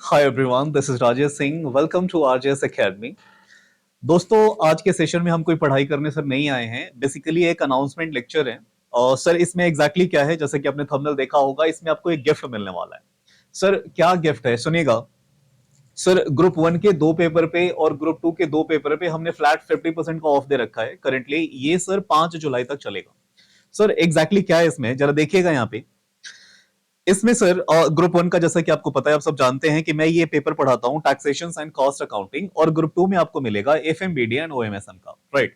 Hi everyone, this is Rajesh Singh. Welcome to RJS Academy. दोस्तों, आज के सेशन में हम कोई पढ़ाई करने सर नहीं आए हैं। बेसिकली एक अनाउंसमेंट लेक्चर है। और सर इसमें एग्जैक्टली क्या है, जैसे कि आपने थंबनेल देखा होगा, इसमें आपको एक गिफ्ट मिलने वाला है। सर क्या गिफ्ट है, सुनिएगा। सर ग्रुप वन के दो पेपर पे और ग्रुप टू के दो पेपर पे हमने फ्लैट 50% का ऑफ दे रखा है करेंटली। ये सर 5 जुलाई तक चलेगा। सर एग्जैक्टली क्या है इसमें, जरा देखिएगा यहाँ पे। इसमें सर ग्रुप वन का जैसा कि आपको पता है, आप सब जानते हैं कि मैं ये पेपर पढ़ाता हूँ, टैक्सेशन एंड कॉस्ट अकाउंटिंग। और ग्रुप टू में आपको मिलेगा एफएमबीडी एंड ओएमएसएम का, राइट।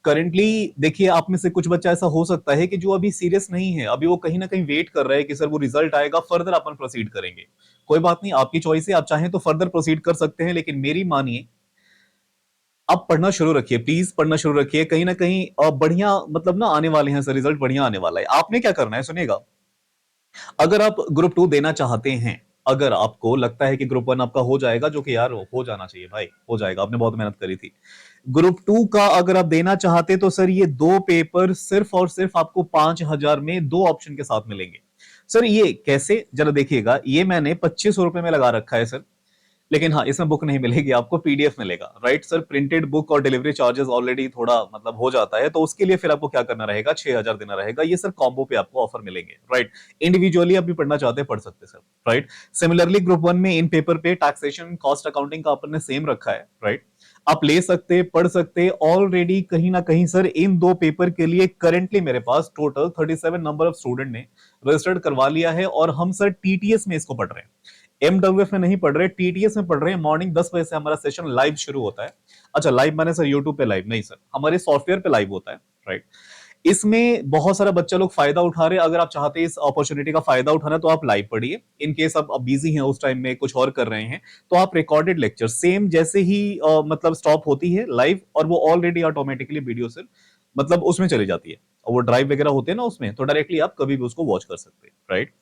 करेंटली देखिए, आप में से कुछ बच्चा ऐसा हो सकता है कि जो अभी सीरियस नहीं है, अभी वो कहीं ना कहीं वेट कर रहा है कि सर वो रिजल्ट आएगा, फर्दर अपन प्रोसीड करेंगे। कोई बात नहीं, आपकी चॉइस है, आप चाहें तो फर्दर प्रोसीड कर सकते हैं, लेकिन मेरी मानिए, आप पढ़ना शुरू रखिए, प्लीज पढ़ना शुरू रखिए। कहीं ना कहीं बढ़िया मतलब ना आने वाले हैं सर, रिजल्ट बढ़िया आने वाला है। आपने क्या करना है, सुनिएगा। अगर आप ग्रुप टू देना चाहते हैं, अगर आपको लगता है कि ग्रुप वन आपका हो जाएगा, जो कि यार हो जाना चाहिए भाई, हो जाएगा, आपने बहुत मेहनत करी थी। ग्रुप टू का अगर आप देना चाहते तो सर ये दो पेपर सिर्फ और सिर्फ आपको 5,000 में दो ऑप्शन के साथ मिलेंगे। सर ये कैसे, जरा देखिएगा। ये मैंने 2500 रुपए में लगा रखा है सर। लेकिन हाँ, इसमें बुक नहीं मिलेगी आपको, पीडीएफ मिलेगा, राइट सर। प्रिंटेड बुक और डिलीवरी चार्जेस ऑलरेडी थोड़ा मतलब हो जाता है, तो उसके लिए फिर आपको क्या करना रहेगा, 6,000 देना रहेगा। ये सर कॉम्बो पे आपको ऑफर मिलेंगे, राइट। इंडिविजुअली आप भी पढ़ना चाहते हैं, पढ़ सकते हैं sir, right. Similarly group one में इन पेपर पे टैक्सेशन कॉस्ट अकाउंटिंग का अपन ने सेम रखा है, राइट। आप ले सकते, पढ़ सकते ऑलरेडी। कहीं ना कहीं सर इन दो पेपर के लिए करेंटली मेरे पास टोटल 37 नंबर ऑफ स्टूडेंट ने रजिस्टर्ड करवा लिया है। और हम सर टीटीएस में इसको पढ़ रहे हैं, एमडब्ल्यूएफ में नहीं पढ़ रहे, टीटीएस में पढ़ रहे हैं। मॉर्निंग 10 बजे से हमारा सेशन लाइव शुरू होता है। अच्छा, लाइव माने सर यूट्यूब पे लाइव नहीं सर, हमारे सॉफ्टवेयर पे लाइव होता है, राइट। इसमें बहुत सारा बच्चा लोग फायदा उठा रहे हैं। अगर आप चाहते हैं इस अपॉर्चुनिटी का फायदा उठाना, तो आप लाइव पढ़िए। इन केस आप बिजी हैं, उस टाइम में कुछ और कर रहे हैं, तो आप रिकॉर्डेड लेक्चर सेम जैसे ही मतलब स्टॉप होती है लाइव, और वो ऑलरेडी ऑटोमेटिकली वीडियो से मतलब उसमें चली जाती है। और वो ड्राइव वगैरह होते हैं ना उसमें, तो डायरेक्टली आप कभी भी उसको वॉच कर सकते हैं, राइट।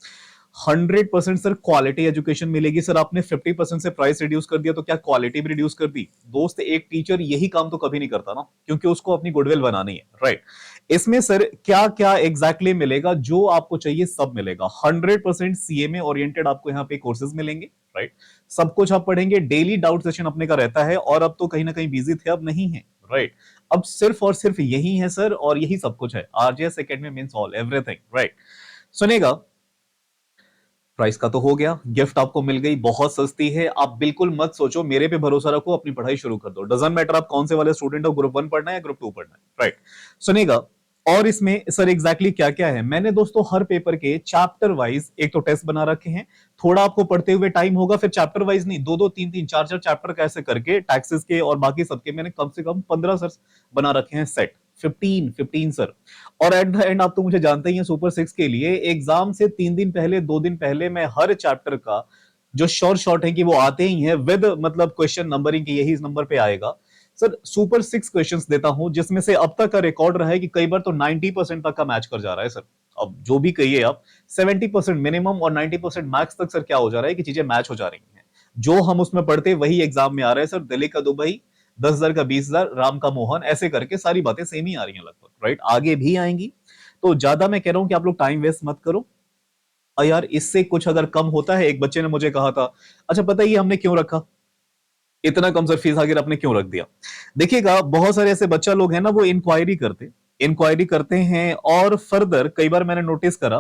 100% सर क्वालिटी एजुकेशन मिलेगी। सर आपने 50% से प्राइस रिड्यूस कर दिया, तो क्या क्वालिटी भी रिड्यूस कर दी? दोस्त, एक टीचर यही काम तो कभी नहीं करता ना, क्योंकि उसको अपनी गुडविल बनानी है, राइट। इसमें सर क्या क्या एग्जैक्टली मिलेगा, जो आपको चाहिए सब मिलेगा। 100% सीएमए ओरिएंटेड आपको यहाँ पे कोर्सेज मिलेंगे, राइट। सब कुछ आप पढ़ेंगे। डेली डाउट सेशन अपने का रहता है, और अब तो कहीं ना कहीं बिजी थे, अब नहीं है, राइट। अब सिर्फ और सिर्फ यही है सर, और यही सब कुछ है। RJS academy means all everything, right. सुनेगा, प्राइस का तो हो गया, गिफ्ट आपको मिल गई, बहुत सस्ती है। आप बिल्कुल मत सोचो, मेरे पे भरोसा रखो, अपनी पढ़ाई शुरू कर दो। डजंट मैटर आप कौन से वाले स्टूडेंट हो, ग्रुप वन पढ़ना है या ग्रुप टू पढ़ना है, राइट। सुनेगा। और इसमें सर एग्जैक्टली क्या क्या है, मैंने दोस्तों हर पेपर के चैप्टर वाइज एक तो टेस्ट बना रखे हैं। थोड़ा आपको पढ़ते हुए टाइम होगा, फिर चैप्टर वाइज नहीं, दो दो तीन तीन चार चार चैप्टर कैसे करके टैक्सेस के और बाकी सबके मैंने कम से कम 15 सर बना रखे हैं सेट। 15 सर। और एट द एंड आप तो मुझे जानते ही हैं, सुपर सिक्स के लिए एग्जाम से 3 दिन पहले, 2 दिन पहले मैं हर चैप्टर का जो शॉर्ट शॉर्ट है कि वो आते ही हैं विद मतलब क्वेश्चन नंबरिंग की, यही इस नंबर पे आएगा। सर सुपर सिक्स क्वेश्चंस देता हूं, जिसमें से अब तक का रिकॉर्ड रहा है कि कई बार तो 90% तक का मैच कर जा रहा है सर। अब जो भी कहिए आप, 70% मिनिमम और 90% मैक्स तक सर क्या हो जा रहा है कि चीजें मैच हो जा रही हैं। जो हम उसमें पढ़ते वही एग्जाम में आ रहा है सर। दिल्ली का दुबई, 10,000 का 20,000, राम का मोहन, ऐसे करके सारी बातें सेम ही आ रही हैं लगभग, राइट। आगे भी आएंगी। तो ज्यादा मैं कह रहा हूं कि आप लोग टाइम वेस्ट मत करो। और यार इससे कुछ अगर कम होता है, एक बच्चे ने मुझे कहा था, अच्छा पता है ये हमने क्यों रखा, इतना कम सर फीस आगे आपने क्यों रख दिया? देखिएगा, बहुत सारे ऐसे बच्चा लोग हैं ना, वो इंक्वायरी करते हैं, और फर्दर कई बार मैंने नोटिस करा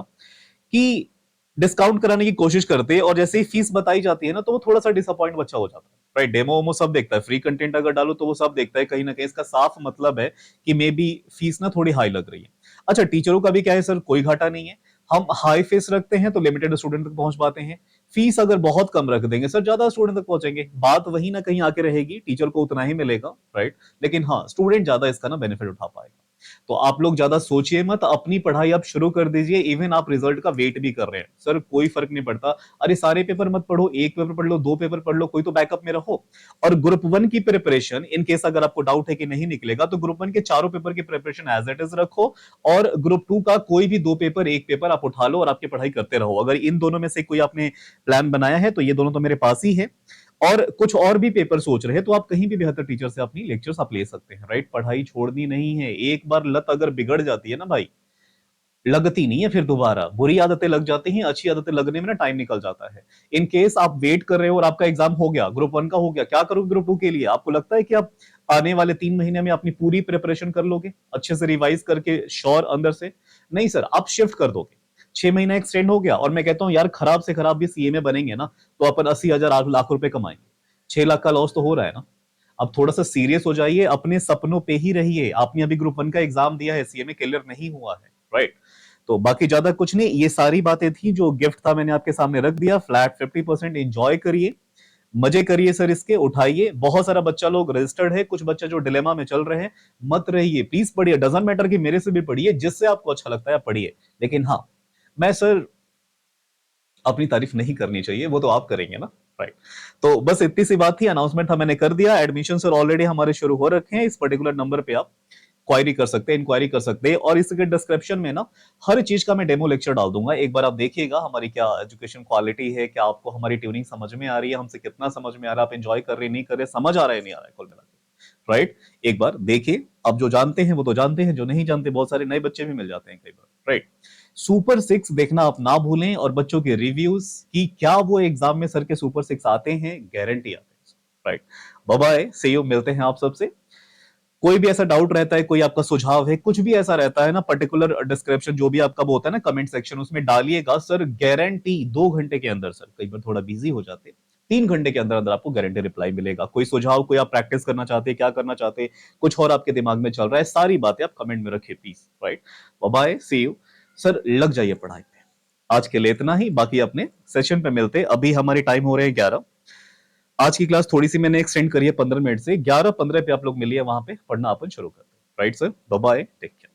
कि डिस्काउंट कराने की कोशिश करते हैं, और जैसे ही फीस बताई जाती है ना, तो वो थोड़ा सा डिसअपॉइंट बच्चा हो जाता है, राइट। डेमो वोमो सब देखता है, फ्री कंटेंट अगर डालो तो वो सब देखता है। कहीं ना कहीं इसका साफ मतलब है कि मे बी फीस ना थोड़ी हाई लग रही है। अच्छा, टीचरों का भी क्या है सर, कोई घाटा नहीं है। हम हाई फीस रखते हैं तो लिमिटेड स्टूडेंट तक पहुंच पाते हैं। फीस अगर बहुत कम रख देंगे सर, ज्यादा स्टूडेंट तक पहुंचेंगे, बात वही ना कहीं आके रहेगी, टीचर को उतना ही मिलेगा, राइट। लेकिन हाँ, स्टूडेंट ज्यादा इसका ना बेनिफिट उठा पाएगा। तो आप लोग ज्यादा सोचिए मत, अपनी पढ़ाई आप शुरू कर दीजिए। इवन आप रिजल्ट का वेट भी कर रहे हैं सर, कोई फर्क नहीं पड़ता। अरे सारे पेपर मत पढ़ो, एक पेपर पढ़ लो, दो पेपर पढ़ लो, कोई तो बैकअप में रहो। और ग्रुप वन की प्रिपरेशन, इन केस अगर आपको डाउट है कि नहीं निकलेगा, तो ग्रुप वन के चारों पेपर की प्रिपरेशन एज इट इज रखो। और ग्रुप टू का कोई भी दो पेपर, एक पेपर आप उठा लो और आपकी पढ़ाई करते रहो। अगर इन दोनों में से कोई आपने प्लान बनाया है, तो ये दोनों तो मेरे पास ही है। और कुछ और भी पेपर सोच रहे हैं, तो आप कहीं भी बेहतर टीचर से अपनी लेक्चर्स आप ले सकते हैं, राइट। पढ़ाई छोड़नी नहीं है, एक बार लत अगर बिगड़ जाती है ना भाई, लगती नहीं है, फिर दोबारा बुरी आदतें लग जाती हैं, अच्छी आदतें लगने में ना टाइम निकल जाता है। इन केस आप वेट कर रहे हो और आपका एग्जाम हो गया, ग्रुप 1 का हो गया, क्या करोगे ग्रुप 2 के लिए? आपको लगता है कि आप आने वाले 3 महीने में अपनी पूरी प्रिपरेशन कर लोगे अच्छे से रिवाइज करके, श्योर अंदर से? नहीं सर, आप शिफ्ट कर दोगे। 6 महीना एक्सटेंड हो गया, और मैं कहता हूं यार खराब से खराब भी सीए में बनेंगे ना, तो अपन 80,000 8 लाख रुपए कमाएंगे। 6 लाख का लॉस तो हो रहा है ना। अब थोड़ा सा सीरियस हो जाइए, अपने सपनों पे ही रहिए। आपने अभी ग्रुप 1 का एग्जाम दिया है, सीए में क्लियर नहीं हुआ है, राइट? तो बाकी ज्यादा कुछ नहीं, ये सारी बातें थी जो गिफ्ट था, मैंने आपके सामने रख दिया। फ्लैट 50%, एंजॉय करिए, मजे करिए सर, इसके उठाइए। बहुत सारा बच्चा लोग रजिस्टर्ड है, कुछ बच्चे जो डिलेमा में चल रहे हैं, मत रहिए, प्लीज पढ़िए। डजंट मैटर कि मेरे से भी पढ़िए, जिससे आपको अच्छा लगता है पढ़िए। लेकिन हाँ, मैं सर अपनी तारीफ नहीं करनी चाहिए, वो तो आप करेंगे ना, राइट? तो बस इतनी सी बात थी, अनाउंसमेंट था, मैंने कर दिया। एडमिशन सर ऑलरेडी हमारे शुरू हो रखे हैं। इस पर्टिकुलर नंबर पे आप क्वायरी कर सकते हैं, इंक्वायरी कर सकते हैं, और इसके डिस्क्रिप्शन में ना हर चीज का मैं डेमो लेक्चर डाल दूंगा। एक बार आप देखिएगा हमारी क्या एजुकेशन क्वालिटी है, क्या आपको हमारी ट्यूनिंग समझ में आ रही है, हमसे कितना समझ में आ रहा है, आप एंजॉय कर रहे नहीं कर रहे, समझ आ रहा है नहीं आ रहा है, कुल मिला के, राइट? एक बार देखिए, अब जो जानते हैं वो तो जानते हैं, जो नहीं जानते, बहुत सारे नए बच्चे भी मिल जाते हैं कई बार, राइट? सुपर 6 देखना आप ना भूलें, और बच्चों के रिव्यूज कि क्या वो एग्जाम में सर के सुपर 6 आते हैं, गारंटी आते हैं, right? Bye bye, see you, मिलते हैं आप सबसे। कोई भी ऐसा डाउट रहता है, कोई आपका सुझाव है, कुछ भी ऐसा रहता है ना, पर्टिकुलर डिस्क्रिप्शन जो भी आपका वो होता है ना, कमेंट सेक्शन, उसमें डालिएगा सर। गारंटी 2 घंटे के अंदर, सर कई बार थोड़ा बिजी हो जाते हैं, 3 घंटे के अंदर अंदर आपको गारंटी रिप्लाई मिलेगा। कोई सुझाव, कोई आप प्रैक्टिस करना चाहते हैं, क्या करना चाहते हैं, कुछ और आपके दिमाग में चल रहा है, सारी बातें आप कमेंट में रखिए please, right? Bye, see you sir, लग जाइए पढ़ाई पे। आज के लिए इतना ही, बाकी अपने सेशन पे मिलते हैं। अभी हमारे टाइम हो रहे हैं 11। आज की क्लास थोड़ी सी मैंने एक्सटेंड करी है 15 मिनट से, 11:15 पे आप लोग मिलिए, वहां पे पढ़ना अपन शुरू करते हैं, right sir? Bye bye, take care.